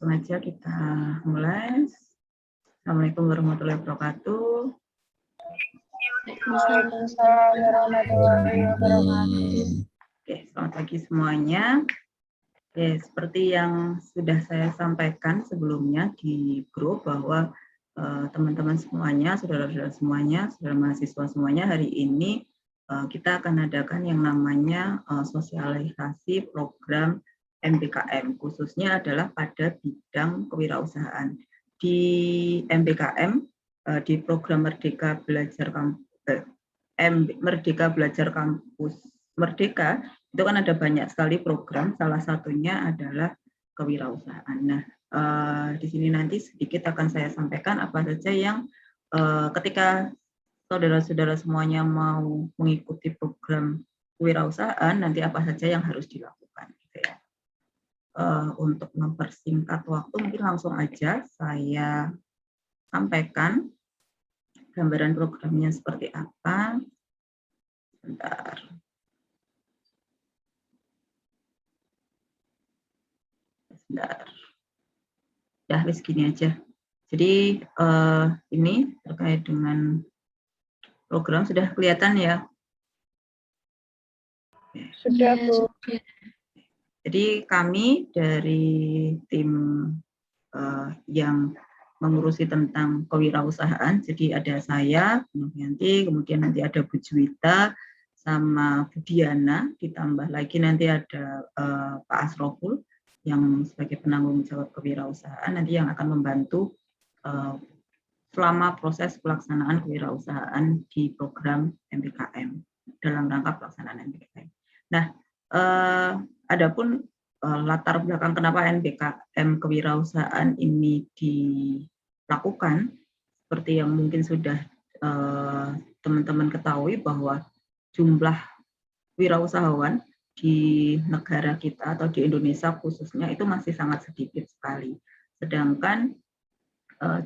langsung aja kita mulai. Assalamualaikum warahmatullahi wabarakatuh. Waalaikumsalam warahmatullahi wabarakatuh. Oke, selamat pagi semuanya. Oke, seperti yang sudah saya sampaikan sebelumnya di grup bahwa teman-teman semuanya, saudara-saudara semuanya, saudara mahasiswa semuanya, hari ini kita akan adakan yang namanya sosialisasi program MBKM, khususnya adalah pada bidang kewirausahaan. Di MBKM, di program Merdeka Belajar Kampus Merdeka, itu kan ada banyak sekali program, salah satunya adalah kewirausahaan. Nah, di sini nanti sedikit akan saya sampaikan apa saja yang ketika saudara-saudara semuanya mau mengikuti program kewirausahaan, nanti apa saja yang harus dilakukan. Gitu ya. Untuk mempersingkat waktu, mungkin langsung aja saya sampaikan gambaran programnya seperti apa. Bentar. Ya, segini aja. Jadi ini terkait dengan program sudah kelihatan ya? Sudah, Bu. Jadi kami dari tim yang mengurusi tentang kewirausahaan, jadi ada saya, kemudian nanti ada Bu Juwita, sama Bu Diana, ditambah lagi nanti ada Pak Asroful, yang sebagai penanggung jawab kewirausahaan, nanti yang akan membantu selama proses pelaksanaan kewirausahaan di program MBKM, dalam rangka pelaksanaan MBKM. Nah, adapun latar belakang kenapa MBKM kewirausahaan ini dilakukan, seperti yang mungkin sudah teman-teman ketahui bahwa jumlah wirausahawan di negara kita atau di Indonesia khususnya itu masih sangat sedikit sekali. Sedangkan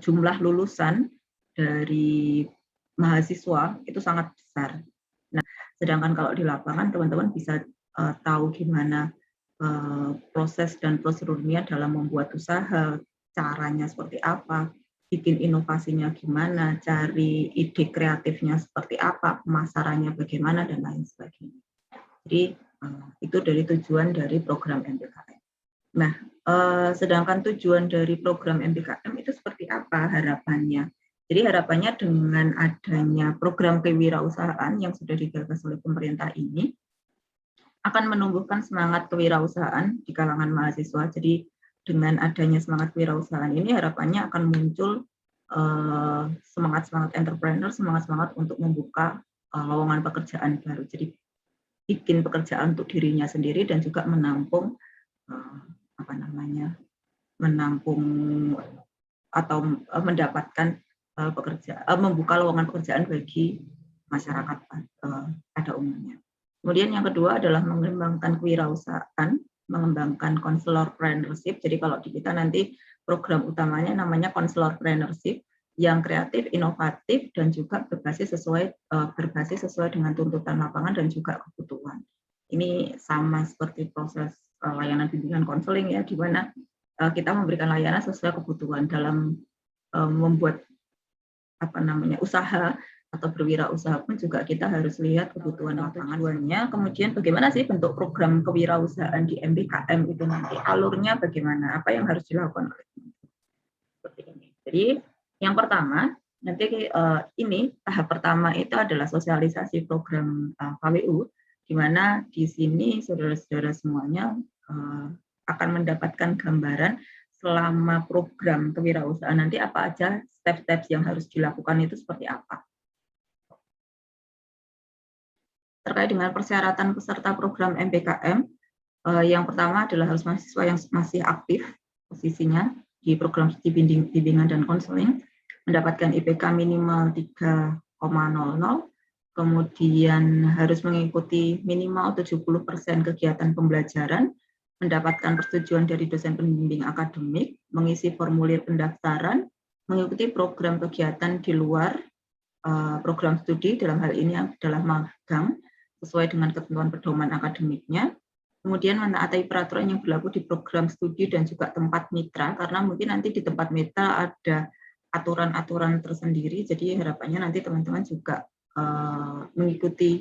jumlah lulusan dari mahasiswa itu sangat besar. Nah, sedangkan kalau di lapangan teman-teman bisa tahu gimana proses dan prosedurnya dalam membuat usaha, caranya seperti apa, bikin inovasinya gimana, cari ide kreatifnya seperti apa, pemasarannya bagaimana, dan lain sebagainya. Jadi itu dari tujuan dari program MBKM. Nah, sedangkan tujuan dari program MBKM itu seperti apa harapannya? Jadi harapannya dengan adanya program kewirausahaan yang sudah digagas oleh pemerintah ini akan menumbuhkan semangat kewirausahaan di kalangan mahasiswa. Jadi dengan adanya semangat kewirausahaan ini harapannya akan muncul semangat-semangat entrepreneur, semangat-semangat untuk membuka lowongan pekerjaan baru. Jadi bikin pekerjaan untuk dirinya sendiri dan juga menampung menampung atau mendapatkan membuka lowongan pekerjaan bagi masyarakat pada umumnya. Kemudian yang kedua adalah mengembangkan kewirausahaan, mengembangkan consulorpreneurship. Jadi kalau di kita nanti program utamanya namanya consulorpreneurship yang kreatif, inovatif, dan juga berbasis sesuai dengan tuntutan lapangan dan juga kebutuhan. Ini sama seperti proses layanan bimbingan konseling ya, di mana kita memberikan layanan sesuai kebutuhan dalam membuat usaha atau berwirausaha pun juga kita harus lihat kebutuhan lapangannya. Kemudian bagaimana sih bentuk program kewirausahaan di MBKM itu nanti, alurnya bagaimana, apa yang harus dilakukan oleh seperti ini. Jadi yang pertama, nanti ini tahap pertama itu adalah sosialisasi program KWU, di mana di sini saudara-saudara semuanya akan mendapatkan gambaran selama program kewirausahaan nanti apa aja step-step yang harus dilakukan itu seperti apa. Terkait dengan persyaratan peserta program MBKM, yang pertama adalah harus mahasiswa yang masih aktif posisinya di program studi bimbingan dan konseling, mendapatkan IPK minimal 3,00, kemudian harus mengikuti minimal 70% kegiatan pembelajaran, mendapatkan persetujuan dari dosen pembimbing akademik, mengisi formulir pendaftaran, mengikuti program kegiatan di luar program studi, dalam hal ini adalah magang, sesuai dengan ketentuan pedoman akademiknya, Kemudian menaati peraturan yang berlaku di program studi dan juga tempat mitra, karena mungkin nanti di tempat mitra ada aturan-aturan tersendiri, jadi harapannya nanti teman-teman juga mengikuti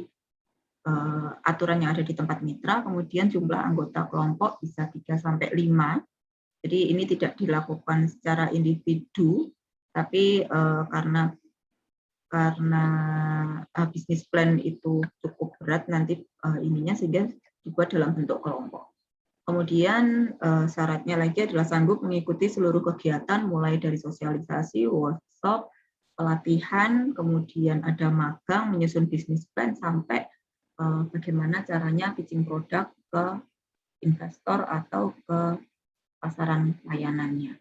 aturan yang ada di tempat mitra. Kemudian jumlah anggota kelompok bisa 3-5, jadi ini tidak dilakukan secara individu, tapi karena bisnis plan itu cukup berat nanti ininya, sehingga dibuat dalam bentuk kelompok. Kemudian syaratnya lagi adalah sanggup mengikuti seluruh kegiatan mulai dari sosialisasi, workshop, pelatihan, kemudian ada magang, menyusun bisnis plan, sampai bagaimana caranya pitching produk ke investor atau ke pasaran layanannya.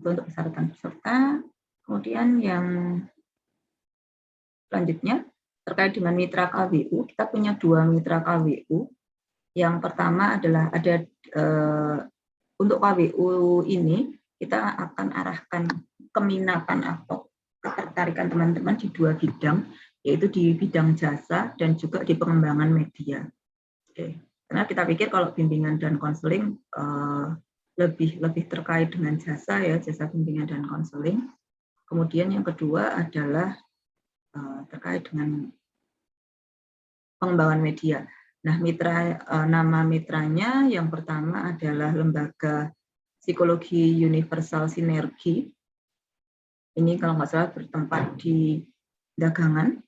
Itu untuk persyaratan peserta. Kemudian yang selanjutnya terkait dengan mitra KWU, kita punya 2 mitra KWU. Yang pertama adalah ada untuk KWU ini kita akan arahkan keminatan atau ketertarikan teman-teman di 2 bidang, yaitu di bidang jasa dan juga di pengembangan media. Oke. Karena kita pikir kalau bimbingan dan konseling lebih terkait dengan jasa, ya, jasa bimbingan dan konseling. Kemudian yang kedua adalah terkait dengan pengembangan media. Nah, nama mitranya yang pertama adalah Lembaga Psikologi Universal Sinergi. Ini kalau nggak salah bertempat di Dagangan.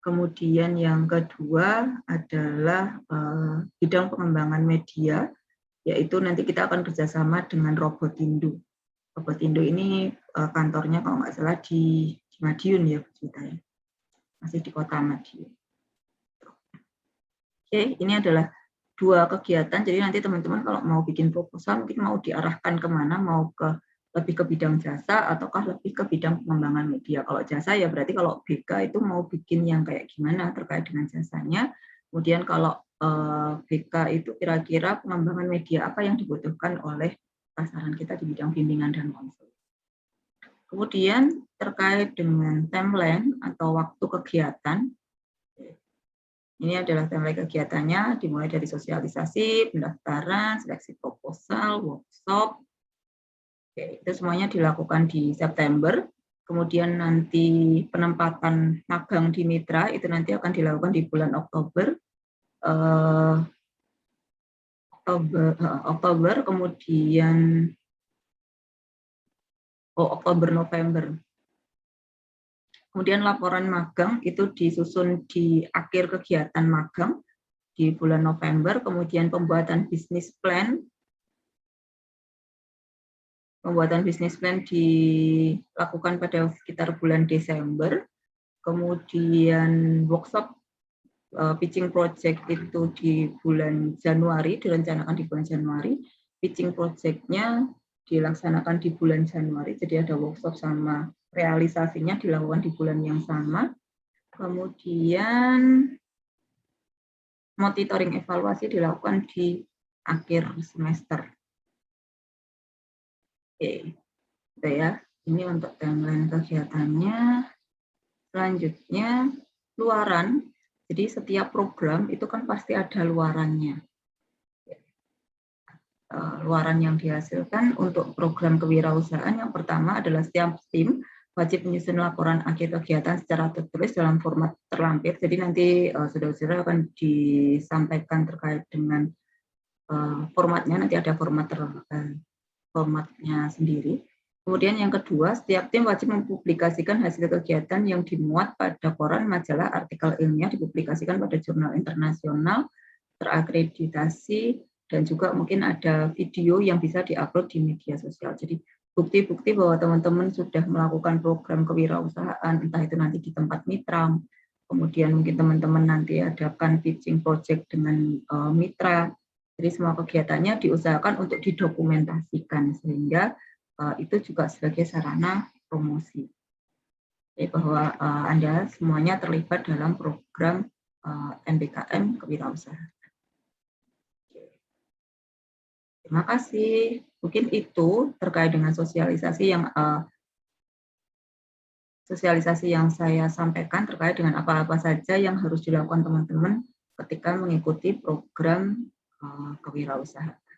Kemudian yang kedua adalah bidang pengembangan media, yaitu nanti kita akan kerjasama dengan Robotindo. Robotindo ini kantornya kalau nggak salah di Madiun, ya Bu Cita, ya. Masih di kota Madiun. Oke, ini adalah 2 kegiatan, jadi nanti teman-teman kalau mau bikin proposal mungkin mau diarahkan kemana, mau lebih ke bidang jasa ataukah lebih ke bidang pengembangan media. Kalau jasa ya berarti kalau BK itu mau bikin yang kayak gimana terkait dengan jasanya. Kemudian kalau BK itu kira-kira pengembangan media apa yang dibutuhkan oleh pasaran kita di bidang bimbingan dan konseling. Kemudian terkait dengan timeline atau waktu kegiatan, ini adalah timeline kegiatannya, dimulai dari sosialisasi, pendaftaran, seleksi proposal, workshop. Oke, itu semuanya dilakukan di September. Kemudian nanti penempatan magang di mitra itu nanti akan dilakukan di bulan Oktober. Oktober, kemudian Oktober-November. Kemudian laporan magang itu disusun di akhir kegiatan magang di bulan November, kemudian pembuatan bisnis plan. Pembuatan bisnis plan dilakukan pada sekitar bulan Desember, kemudian workshop pitching project itu di bulan Januari, direncanakan di bulan Januari, pitching project-nya dilaksanakan di bulan Januari, jadi ada workshop sama realisasinya dilakukan di bulan yang sama. Kemudian monitoring evaluasi dilakukan di akhir semester. Oke, gitu ya. Ini untuk timeline kegiatannya. Selanjutnya, luaran. Jadi setiap program itu kan pasti ada luarannya. Luaran yang dihasilkan untuk program kewirausahaan yang pertama adalah setiap tim wajib menyusun laporan akhir kegiatan secara tertulis dalam format terlampir. Jadi nanti saudara-saudara akan disampaikan terkait dengan formatnya, nanti ada formatnya sendiri. Kemudian yang kedua, setiap tim wajib mempublikasikan hasil kegiatan yang dimuat pada koran, majalah, artikel ilmiah, dipublikasikan pada jurnal internasional, terakreditasi, dan juga mungkin ada video yang bisa diupload di media sosial. Jadi bukti-bukti bahwa teman-teman sudah melakukan program kewirausahaan, entah itu nanti di tempat mitra, kemudian mungkin teman-teman nanti adakan pitching project dengan mitra. Jadi semua kegiatannya diusahakan untuk didokumentasikan, sehingga itu juga sebagai sarana promosi. Jadi bahwa Anda semuanya terlibat dalam program MBKM kewirausahaan. Terima kasih. Mungkin itu terkait dengan sosialisasi yang saya sampaikan terkait dengan apa-apa saja yang harus dilakukan teman-teman ketika mengikuti program kewirausahaan.